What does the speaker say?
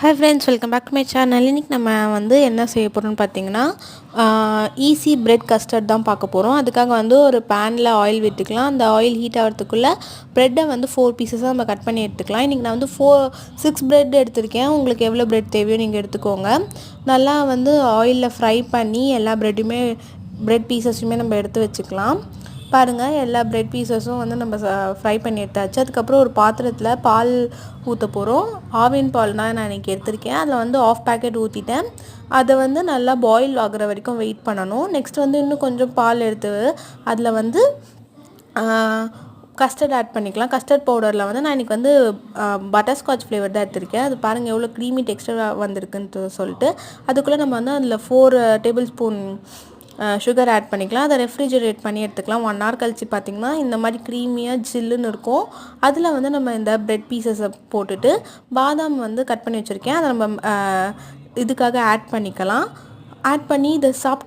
Hi friends, welcome back to my channel. இன்றைக்கி நம்ம வந்து என்ன செய்ய போகிறோம்னு பார்த்தீங்கன்னா ஈஸி பிரெட் கஸ்டர்ட் தான் பார்க்க போகிறோம். அதுக்காக வந்து ஒரு பேனில் ஆயில் விட்டுக்கலாம். அந்த ஆயில் ஹீட் ஆகிறதுக்குள்ளே ப்ரெட்டை வந்து 4 பீசஸாக நம்ம கட் பண்ணி எடுத்துக்கலாம். இன்றைக்கி நான் வந்து 6 பிரெட் எடுத்திருக்கேன். உங்களுக்கு எவ்வளோ பிரெட் தேவையோ நீங்கள் எடுத்துக்கோங்க. நல்லா வந்து ஆயிலில் ஃப்ரை பண்ணி எல்லா பிரெட் பீசஸுமே நம்ம எடுத்து வச்சுக்கலாம். பாருங்கள், எல்லா பிரெட் பீசஸும் வந்து நம்ம ஃப்ரை பண்ணி எடுத்தாச்சு. அதுக்கப்புறம் ஒரு பாத்திரத்தில் பால் ஊற்ற போகிறோம். ஆவின் பால் தான் நான் இன்றைக்கி எடுத்திருக்கேன். அதில் வந்து 1/2 பேக்கெட் ஊற்றிட்டேன். அதை வந்து நல்லா பாயில் ஆகிற வரைக்கும் வெயிட் பண்ணணும். நெக்ஸ்ட் வந்து இன்னும் கொஞ்சம் பால் எடுத்து அதில் வந்து கஸ்டர்ட் ஆட் பண்ணிக்கலாம். கஸ்டர்ட் பவுடரில் வந்து நான் இன்றைக்கி வந்து பட்டர்ஸ்காட்ச் ஃப்ளேவர் தான் எடுத்திருக்கேன். அது பாருங்கள் எவ்வளோ க்ரீமி டெக்ஸ்டராக வந்திருக்குன்ட்டு சொல்லிட்டு அதுக்குள்ளே நம்ம வந்து அதில் 4 டேபிள் ஸ்பூன் சுகர் ஆட் பண்ணிக்கலாம். அதை ரெஃப்ரிஜரேட் பண்ணி எடுத்துக்கலாம். 1 hour கழிச்சு பார்த்திங்கன்னா இந்த மாதிரி க்ரீமியாக ஜில்லுன்னு இருக்கும். அதில் வந்து நம்ம இந்த பிரெட் பீசஸை போட்டுட்டு பாதாம் வந்து கட் பண்ணி வச்சுருக்கேன். அதை நம்ம இதுக்காக ஆட் பண்ணிக்கலாம். ஆட் பண்ணி இதை சாப்பிட்டு